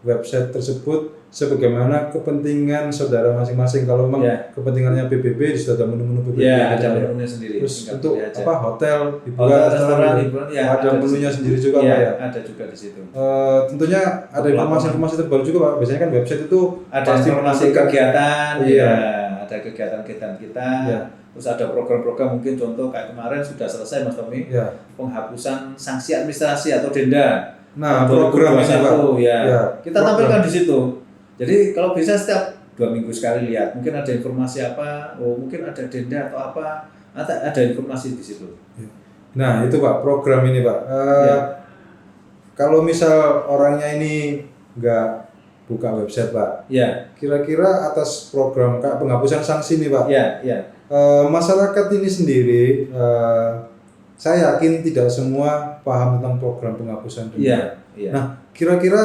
website tersebut sebagaimana kepentingan saudara masing-masing. Kalau memang Ya. kepentingannya PBB, sudah ada menu-menu PBB. Ya, gitu ada ya. menunya sendiri. Terus tinggal untuk pilih aja. apa hotel, hiburan, Hotel, restoran, gitu. hiburan, ya, ada di menunya situ. sendiri juga Iya, Pak ya. ada juga di situ. Tentunya ada informasi-informasi terbaru juga Pak. Biasanya kan website itu Ada pasti informasi menampilkan- kegiatan, Iya. ya, ada kegiatan-kegiatan kita. Iya. Terus ada program-program mungkin contoh kayak kemarin sudah selesai Mas Tommy, Ya. penghapusan sanksi administrasi atau denda. Nah, tahun program ini Pak. 2021, ya. Ya, Kita program. tampilkan di situ. Jadi kalau bisa setiap 2 minggu sekali lihat, mungkin ada informasi apa, oh mungkin ada denda atau apa, ada informasi di situ. Nah, itu Pak, program ini Pak. Ya. Kalau misal orangnya ini nggak buka website Pak, Ya, kira-kira atas program kayak penghapusan sanksi nih Pak, ya, ya. masyarakat ini sendiri, saya yakin tidak semua paham tentang program penghapusan denda. Iya, iya. Nah, kira-kira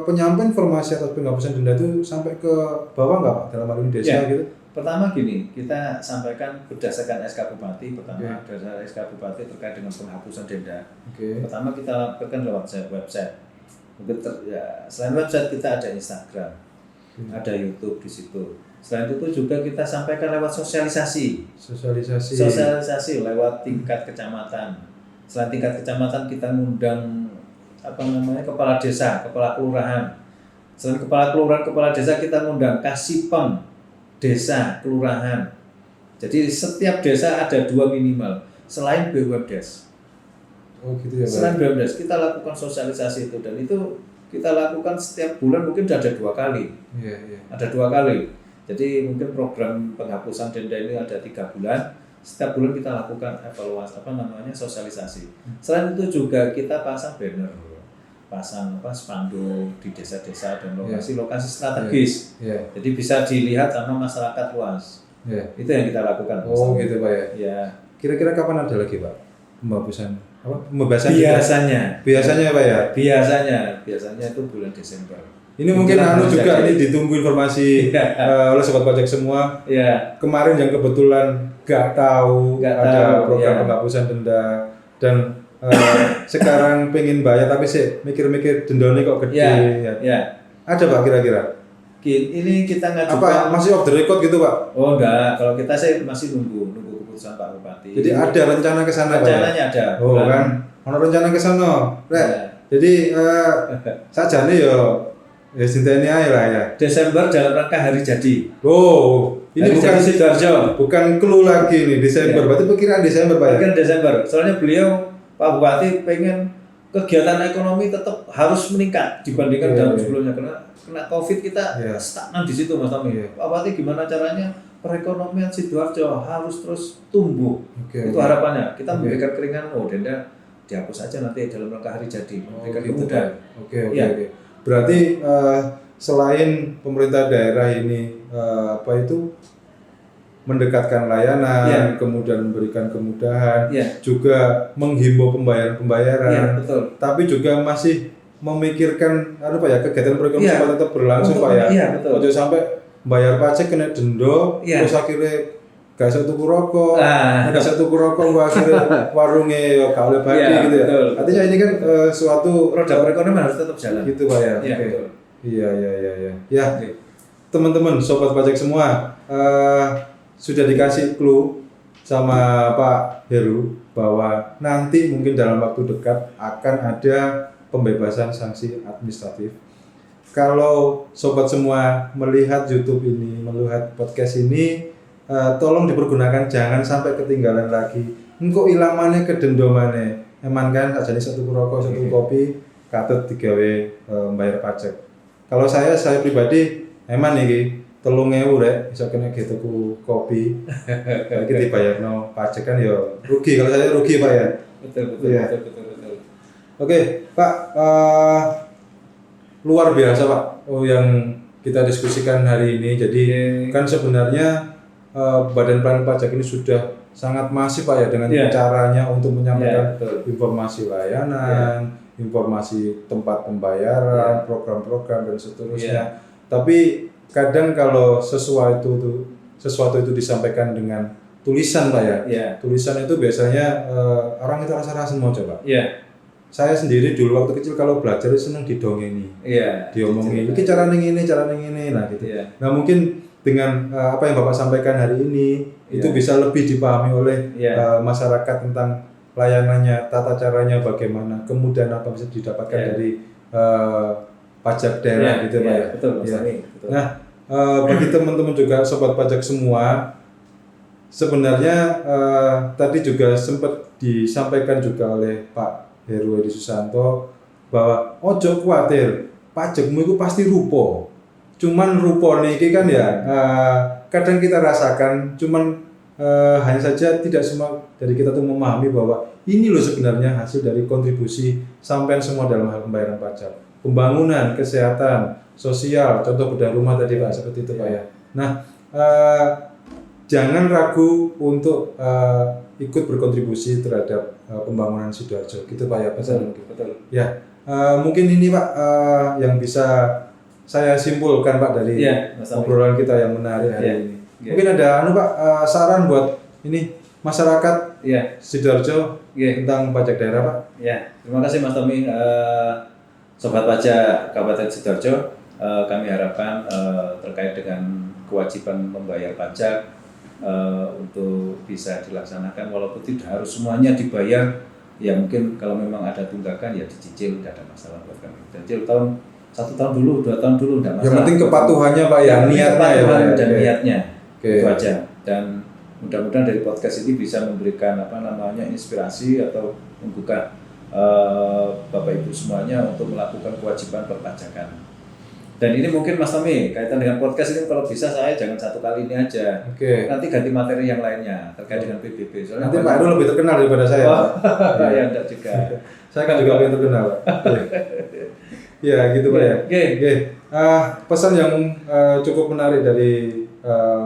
penyampaian informasi atas penghapusan denda itu sampai ke bawah nggak Pak, dalam hal ini desa Ya. gitu? Pertama gini, kita sampaikan berdasarkan SK Bupati. Pertama, Oke. berdasarkan SK Bupati terkait dengan penghapusan denda. Oke. Pertama kita lakukan lewat website. Mungkin selain website kita ada Instagram, ada YouTube di situ. Selain itu juga kita sampaikan lewat sosialisasi. Sosialisasi lewat tingkat kecamatan. Selain tingkat kecamatan kita ngundang kepala desa, kepala kelurahan. Selain kepala kelurahan, kepala desa kita ngundang kasipem desa, kelurahan. Jadi setiap desa ada 2 minimal selain BUMDes. Oh gitu ya Pak. Selain BUMDes kita lakukan sosialisasi itu, dan itu kita lakukan setiap bulan, mungkin sudah ada 2 kali. Iya. Ada 2 kali. Jadi mungkin program penghapusan denda ini ada 3 bulan. Setiap bulan kita lakukan evaluasi sosialisasi. Selain itu juga kita pasang banner, pasang spanduk di desa-desa dan lokasi-lokasi strategis. Iya. Jadi bisa dilihat sama masyarakat luas. Iya. Itu yang kita lakukan. Oh gitu Pak ya. Ya. Kira-kira kapan ada lagi Pak pembahasan pembebasan Biasanya Pak ya? biasanya itu bulan Desember. Ini mungkin juga ini ditunggu informasi oleh sobat pajak semua. Ya. Kemarin yang kebetulan nggak tahu ada program penghapusan denda dan sekarang pengen bayar tapi sih mikir-mikir dendanya kok gede. Ya. Ada Pak kira-kira? Ini kita ngajukan. Apa masih off the record gitu Pak? Oh enggak, kalau kita sih masih nunggu keputusan Pak Bupati. Jadi ada rencana ke sana Pak? Rencananya ada. Oh kan, ono rencana ke sana. Rek. Ya. Jadi sajane ya sinteni ae lah ya. Desember dalam rangka hari jadi. Oh, ini Hari bukan jadi Sidoarjo. bukan clue lagi nih Desember. Ya. Berarti perkiraan Desember Pak ya? Kan Desember. Soalnya beliau Pak Bupati pengen kegiatan ekonomi tetap harus meningkat dibandingkan Iya, tahun iya. sebelumnya karena kena Covid kita Iya. stagnan di situ Mas Tommy. Iya. Pak Bupati gimana caranya perekonomian Sidoarjo harus terus tumbuh. Oke. Itu harapannya. Kita Oke. memberikan keringanan, denda dihapus aja nanti dalam rangka hari jadi. Memberikan gitu, kemudahan. Pak. Oke. Iya. Berarti selain pemerintah daerah ini apa itu mendekatkan layanan, Iya. kemudian memberikan kemudahan, Iya. juga menghimbau Iya, pembayaran-pembayaran, betul. tapi juga masih memikirkan Pak ya kegiatan perekonomian Iya. supaya tetap berlangsung Untuk- Pak ya. iya, betul. Ojo sampai bayar pajak kena denda, Iya. terus akhirnya gak bisa tuku rokok, Ah. gak bisa tuku rokok, gak akhirnya warungnya ya gak boleh bagi Iya, gitu ya. betul. Artinya ini kan suatu Roda perekonomian harus tetap jalan. gitu Pak ya. Iya, Oke. betul. Iya. Ya, Oke. teman-teman sobat pajak semua, sudah dikasih clue sama Pak Heru bahwa nanti mungkin dalam waktu dekat akan ada pembebasan sanksi administratif. Kalau sobat semua melihat YouTube ini, melihat podcast ini, tolong dipergunakan, jangan sampai ketinggalan lagi. Engko ilamane kedendomane. Eman kan sajane satu rokok, satu kopi katut digawe bayar pajak. Kalau saya pribadi eman iki 3.000 rek iso kena gitu ku kopi. Lagi dibayarno pajak kan ya rugi. Kalau saya rugi Pak ya. Betul. Iya. Oke, Pak, luar biasa Pak yang kita diskusikan hari ini. Jadi kan sebenarnya Badan Pelayanan Pajak ini sudah sangat masif Pak ya dengan Iya. caranya untuk menyampaikan Iya, betul. informasi layanan, informasi tempat pembayaran, program-program dan seterusnya. Tapi kadang kalau sesuatu itu disampaikan dengan tulisan Pak ya. Iya. Tulisan itu biasanya orang itu rasa-rasa mau coba. Iya. Saya sendiri dulu waktu kecil kalau belajar seneng didongeni, Iya. diomongin, ini cara ning ini, nah gitu. Iya. Nah mungkin dengan apa yang Bapak sampaikan hari ini itu Iya. bisa lebih dipahami oleh Iya. masyarakat tentang layanannya, tata caranya bagaimana, kemudian apa bisa didapatkan Iya. dari pajak daerah gitu Pak ya. Betul, Mas Iya. Tani. Betul. Nah bagi teman-teman juga sobat pajak semua, sebenarnya tadi juga sempat disampaikan juga oleh Pak Heru Edi Susanto bahwa ojo khawatir pajakmu itu pasti rupo. Cuman rupo niki kan ya kadang kita rasakan, cuman hanya saja tidak semua dari kita tuh memahami bahwa ini loh sebenarnya hasil dari kontribusi sampean semua dalam hal pembayaran pajak, pembangunan, kesehatan, sosial, contoh bedah rumah tadi Pak seperti itu Pak ya. Nah jangan ragu untuk ikut berkontribusi terhadap pembangunan Sidoarjo gitu Pak ya pesan. Betul. Ya mungkin ini Pak yang bisa saya simpulkan Pak dari Iya, Mas Tani. obrolan kita yang menarik hari Iya. ini. Iya. Mungkin ada Pak saran buat ini masyarakat Iya. Sidoarjo Iya. tentang pajak daerah Pak. Ya, terima kasih Mas Tommy. Sobat Pajak Kabupaten Sidoarjo, kami harapkan terkait dengan kewajiban membayar pajak untuk bisa dilaksanakan walaupun tidak harus semuanya dibayar. Ya mungkin kalau memang ada tunggakan ya dicicil, tidak ada masalah buat kami. Cicil 1 tahun dulu, 2 tahun dulu tidak masalah. Yang penting kepatuhannya Pak ya, Yang penting niatnya ya Pak. kepatuhan ya. dan Oke. niatnya. Oke. Itu aja. Dan mudah-mudahan dari podcast ini bisa memberikan inspirasi atau membuka Bapak Ibu semuanya untuk melakukan kewajiban perpajakan. Dan ini mungkin Mas Tommy kaitan dengan podcast ini kalau bisa saya jangan 1 kali ini aja. Oke. Nanti ganti materi yang lainnya terkait dengan PBB. Soalnya Nanti Pak Heru lebih terkenal daripada saya. Oh, Pak. ya enggak juga. Saya kan juga pengen terkenal Pak. Ya gitu Pak ya. Oke. Oke. Pesan yang cukup menarik dari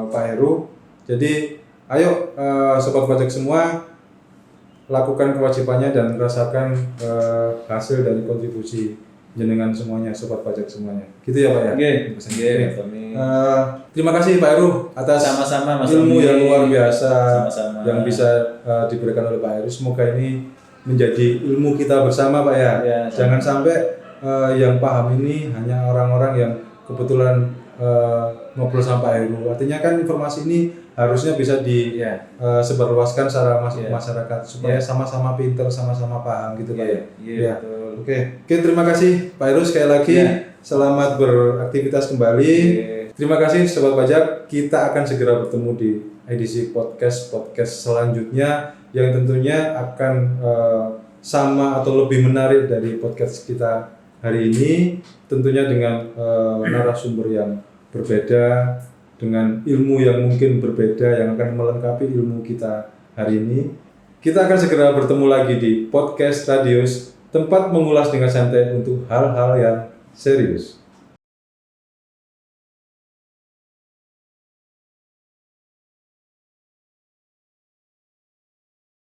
Pak Heru. Jadi ayo sobat pajak semua lakukan kewajibannya dan rasakan hasil dari kontribusi jenengan semuanya, sobat pajak semuanya. Gitu ya Pak ya. Oke. Pesan. Oke, Mas Tommy. Terima kasih Pak Heru atas Sama-sama Mas ilmu Tommy. yang luar biasa Sama-sama. yang bisa diberikan oleh Pak Heru. Semoga ini menjadi ilmu kita bersama Pak ya. Ya, Jangan sampai yang paham ini hanya orang-orang yang kebetulan ngobrol sama Pak Heru. Artinya kan informasi ini harusnya bisa disebarluaskan secara masyarakat supaya sama-sama pinter, sama-sama paham gitu Pak. Iya, betul. Oke, terima kasih Pak Heru sekali lagi. Selamat beraktivitas kembali. Terima kasih Sobat Pajak. Kita akan segera bertemu di edisi podcast selanjutnya yang tentunya akan sama atau lebih menarik dari podcast kita hari ini, tentunya dengan narasumber yang berbeda, dengan ilmu yang mungkin berbeda yang akan melengkapi ilmu kita hari ini. Kita akan segera bertemu lagi di podcast Radius, tempat mengulas dengan santai untuk hal-hal yang serius.